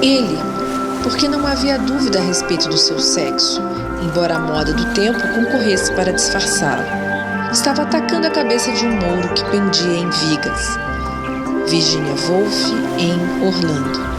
Ele, porque não havia dúvida a respeito do seu sexo, embora a moda do tempo concorresse para disfarçá-lo. Estava atacando a cabeça de um mouro que pendia em vigas. Virginia Woolf em Orlando.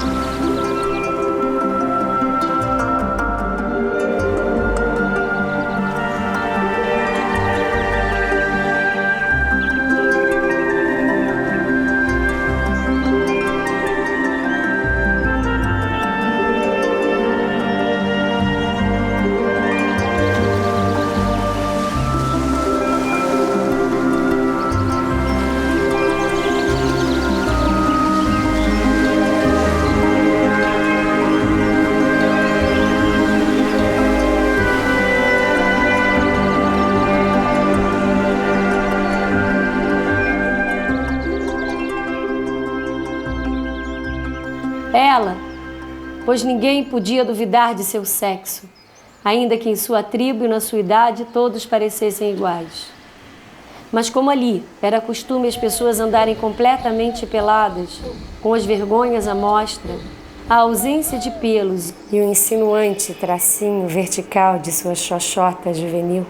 Ela, pois ninguém podia duvidar de seu sexo, ainda que em sua tribo e na sua idade todos parecessem iguais. Mas como ali era costume as pessoas andarem completamente peladas, com as vergonhas à mostra, a ausência de pelos e o insinuante tracinho vertical de sua xoxota juvenil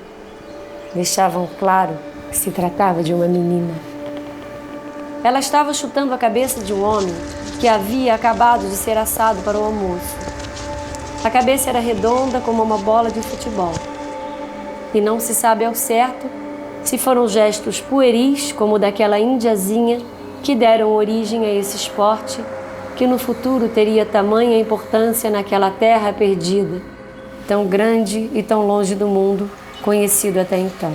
deixavam claro que se tratava de uma menina. Ela estava chutando a cabeça de um homem que havia acabado de ser assado para o almoço. A cabeça era redonda como uma bola de futebol. E não se sabe ao certo se foram gestos pueris como o daquela indiazinha que deram origem a esse esporte que no futuro teria tamanha importância naquela terra perdida, tão grande e tão longe do mundo conhecido até então.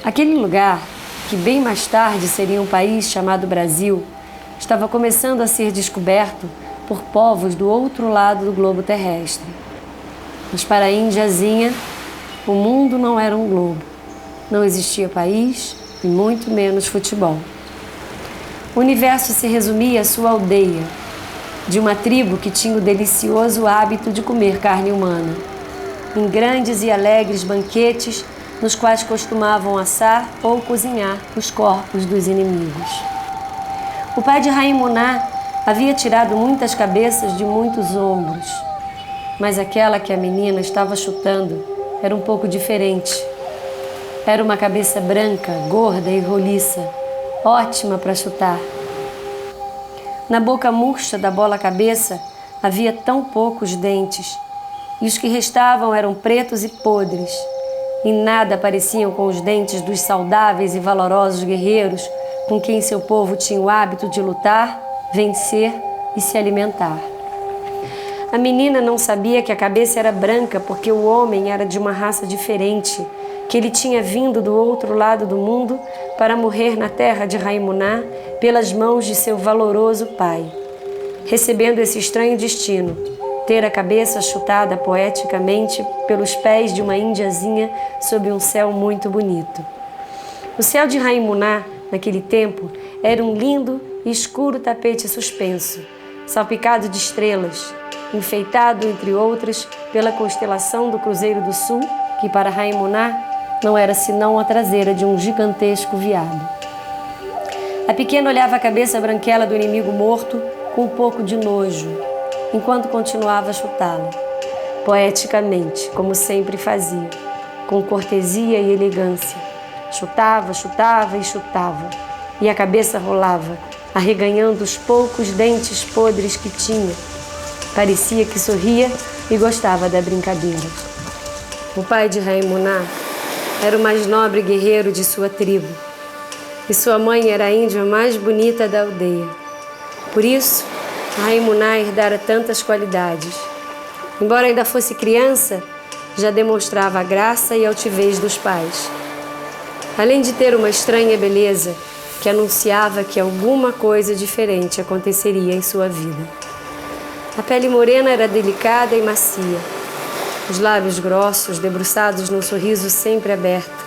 Aquele lugar, que bem mais tarde seria um país chamado Brasil, estava começando a ser descoberto por povos do outro lado do globo terrestre. Mas para a indiazinha, o mundo não era um globo. Não existia país e muito menos futebol. O universo se resumia à sua aldeia, de uma tribo que tinha o delicioso hábito de comer carne humana, em grandes e alegres banquetes nos quais costumavam assar ou cozinhar os corpos dos inimigos. O pai de Raimuná havia tirado muitas cabeças de muitos ombros, mas aquela que a menina estava chutando era um pouco diferente. Era uma cabeça branca, gorda e roliça, ótima para chutar. Na boca murcha da bola-cabeça havia tão poucos dentes, e os que restavam eram pretos e podres, e nada pareciam com os dentes dos saudáveis e valorosos guerreiros com quem seu povo tinha o hábito de lutar, vencer e se alimentar. A menina não sabia que a cabeça era branca porque o homem era de uma raça diferente, que ele tinha vindo do outro lado do mundo para morrer na terra de Raimuná pelas mãos de seu valoroso pai, recebendo esse estranho destino, ter a cabeça chutada poeticamente pelos pés de uma indiazinha sob um céu muito bonito. O céu de Raimuná, naquele tempo, era um lindo e escuro tapete suspenso, salpicado de estrelas, enfeitado, entre outras, pela constelação do Cruzeiro do Sul, que para Raimuná não era senão a traseira de um gigantesco veado. A pequena olhava a cabeça branquela do inimigo morto com um pouco de nojo, enquanto continuava a chutá-la, poeticamente, como sempre fazia, com cortesia e elegância. Chutava, chutava e chutava, e a cabeça rolava, arreganhando os poucos dentes podres que tinha. Parecia que sorria e gostava da brincadeira. O pai de Raimuná era o mais nobre guerreiro de sua tribo, e sua mãe era a índia mais bonita da aldeia. Por isso, Raimuná herdara tantas qualidades. Embora ainda fosse criança, já demonstrava a graça e altivez dos pais. Além de ter uma estranha beleza que anunciava que alguma coisa diferente aconteceria em sua vida. A pele morena era delicada e macia, os lábios grossos debruçados num sorriso sempre aberto,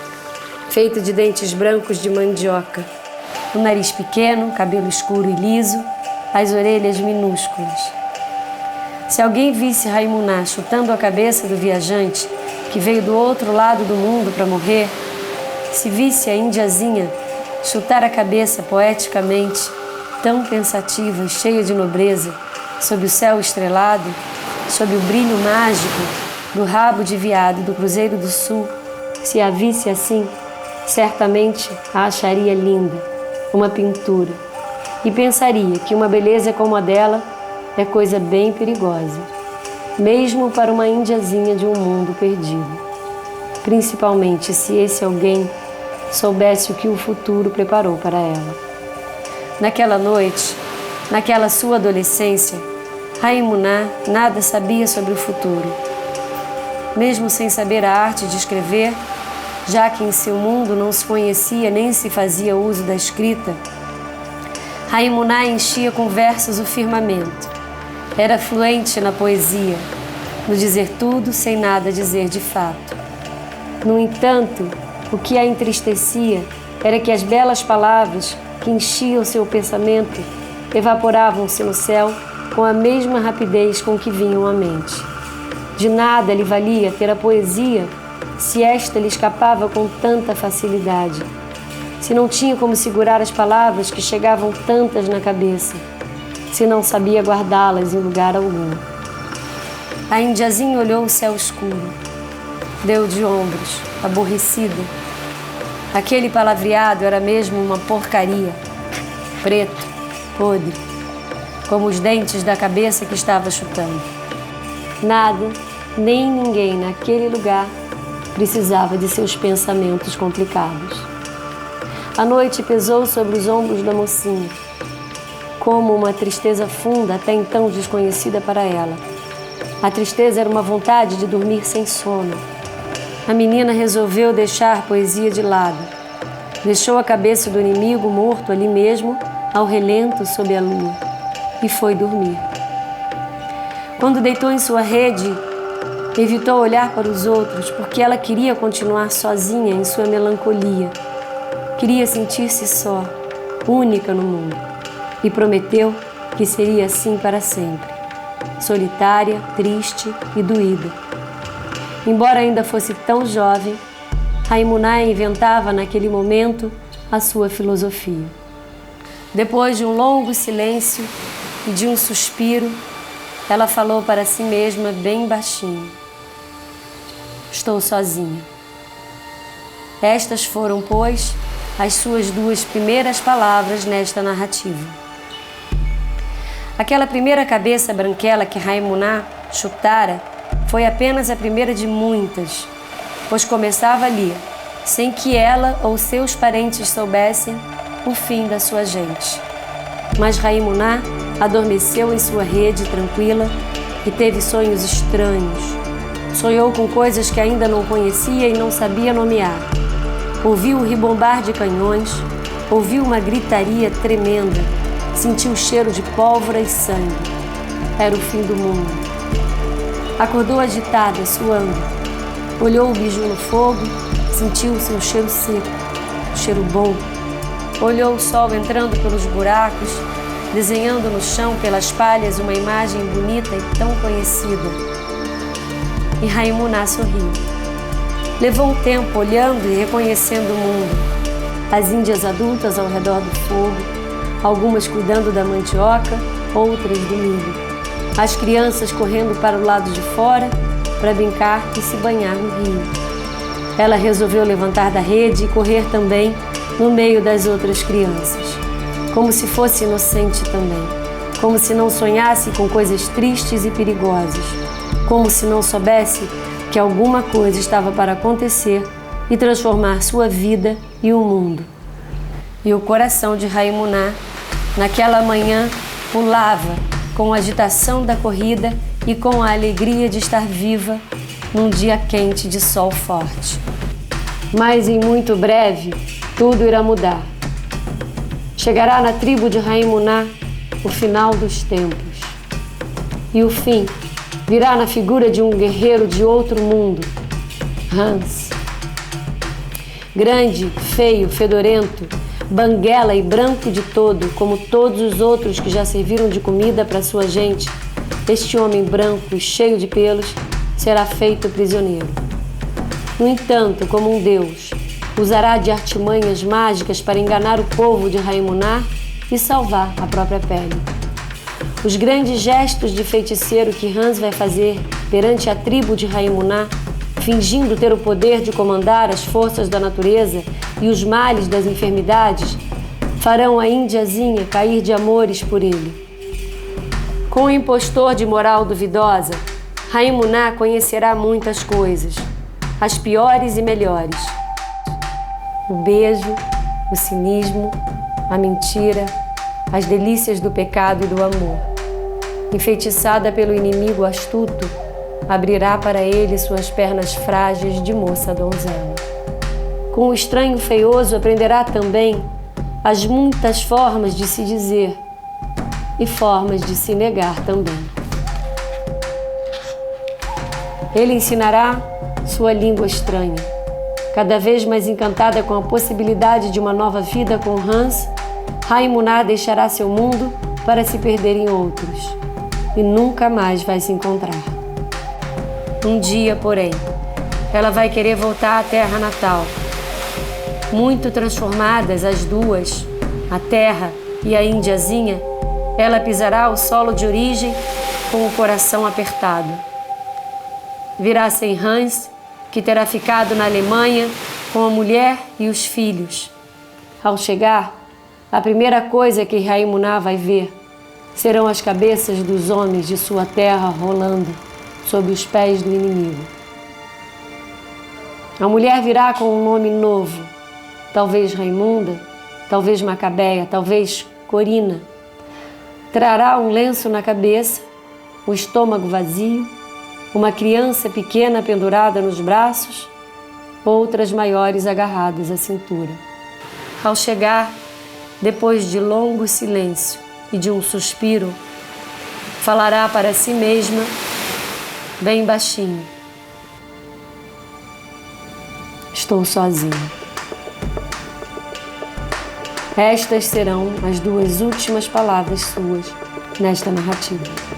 feito de dentes brancos de mandioca, o nariz pequeno, cabelo escuro e liso, as orelhas minúsculas. Se alguém visse Raimuná chutando a cabeça do viajante que veio do outro lado do mundo para morrer, se visse a indiazinha chutar a cabeça poeticamente, tão pensativa e cheia de nobreza, sob o céu estrelado, sob o brilho mágico do rabo de veado do Cruzeiro do Sul, se a visse assim, certamente a acharia linda, uma pintura, e pensaria que uma beleza como a dela é coisa bem perigosa, mesmo para uma índiazinha de um mundo perdido, principalmente se esse alguém soubesse o que o futuro preparou para ela. Naquela noite, naquela sua adolescência, Raimuná nada sabia sobre o futuro. Mesmo sem saber a arte de escrever, já que em seu mundo não se conhecia nem se fazia uso da escrita, Raimuná enchia com versos o firmamento. Era fluente na poesia, no dizer tudo sem nada dizer de fato. No entanto, o que a entristecia era que as belas palavras que enchiam seu pensamento evaporavam-se no céu com a mesma rapidez com que vinham à mente. De nada lhe valia ter a poesia se esta lhe escapava com tanta facilidade, se não tinha como segurar as palavras que chegavam tantas na cabeça, se não sabia guardá-las em lugar algum. A indiazinha olhou o céu escuro, deu de ombros, aborrecida. Aquele palavreado era mesmo uma porcaria, preto, podre, como os dentes da cabeça que estava chutando. Nada, nem ninguém naquele lugar precisava de seus pensamentos complicados. A noite pesou sobre os ombros da mocinha, como uma tristeza funda até então desconhecida para ela. A tristeza era uma vontade de dormir sem sono. A menina resolveu deixar a poesia de lado. Deixou a cabeça do inimigo morto ali mesmo, ao relento sob a lua, e foi dormir. Quando deitou em sua rede, evitou olhar para os outros, porque ela queria continuar sozinha em sua melancolia. Queria sentir-se só, única no mundo, e prometeu que seria assim para sempre, solitária, triste e doída. Embora ainda fosse tão jovem, Raimuná inventava naquele momento a sua filosofia. Depois de um longo silêncio e de um suspiro, ela falou para si mesma bem baixinho: estou sozinha. Estas foram, pois, as suas duas primeiras palavras nesta narrativa. Aquela primeira cabeça branquela que Raimuná chutara foi apenas a primeira de muitas, pois começava ali, sem que ela ou seus parentes soubessem, o fim da sua gente. Mas Raimuná adormeceu em sua rede tranquila e teve sonhos estranhos. Sonhou com coisas que ainda não conhecia e não sabia nomear. Ouviu o ribombar de canhões, ouviu uma gritaria tremenda, sentiu o cheiro de pólvora e sangue. Era o fim do mundo. Acordou agitada, suando. Olhou o biju no fogo, sentiu o seu cheiro seco, o cheiro bom. Olhou o sol entrando pelos buracos, desenhando no chão pelas palhas uma imagem bonita e tão conhecida. E Raimuná sorriu. Levou um tempo olhando e reconhecendo o mundo. As índias adultas ao redor do fogo, algumas cuidando da mandioca, outras do milho. As crianças correndo para o lado de fora para brincar e se banhar no rio. Ela resolveu levantar da rede e correr também no meio das outras crianças, como se fosse inocente também, como se não sonhasse com coisas tristes e perigosas, como se não soubesse que alguma coisa estava para acontecer e transformar sua vida e o mundo. E o coração de Raimuná, naquela manhã, pulava com a agitação da corrida e com a alegria de estar viva num dia quente de sol forte. Mas em muito breve, tudo irá mudar. Chegará na tribo de Raimuná o final dos tempos. E o fim virá na figura de um guerreiro de outro mundo, Hans. Grande, feio, fedorento, banguela e branco de todo, como todos os outros que já serviram de comida para sua gente, este homem branco e cheio de pelos será feito prisioneiro. No entanto, como um deus, usará de artimanhas mágicas para enganar o povo de Raimuná e salvar a própria pele. Os grandes gestos de feiticeiro que Hans vai fazer perante a tribo de Raimuná, fingindo ter o poder de comandar as forças da natureza e os males das enfermidades, farão a índiazinha cair de amores por ele. Com o impostor de moral duvidosa, Raimuná conhecerá muitas coisas, as piores e melhores. O beijo, o cinismo, a mentira, as delícias do pecado e do amor. Enfeitiçada pelo inimigo astuto, abrirá para ele suas pernas frágeis de moça donzela. Com o estranho feioso aprenderá também as muitas formas de se dizer e formas de se negar também. Ele ensinará sua língua estranha. Cada vez mais encantada com a possibilidade de uma nova vida com Hans, Raimuná deixará seu mundo para se perder em outros e nunca mais vai se encontrar. Um dia, porém, ela vai querer voltar à terra natal. Muito transformadas as duas, a terra e a índiazinha, ela pisará o solo de origem com o coração apertado. Virá sem Hans, que terá ficado na Alemanha com a mulher e os filhos. Ao chegar, a primeira coisa que Raimuná vai ver serão as cabeças dos homens de sua terra rolando sob os pés do inimigo. A mulher virá com um nome novo, talvez Raimunda, talvez Macabeia, talvez Corina. Trará um lenço na cabeça, o estômago vazio, uma criança pequena pendurada nos braços, outras maiores agarradas à cintura. Ao chegar, depois de longo silêncio e de um suspiro, falará para si mesma, bem baixinho: estou sozinha. Estas serão as duas últimas palavras suas nesta narrativa.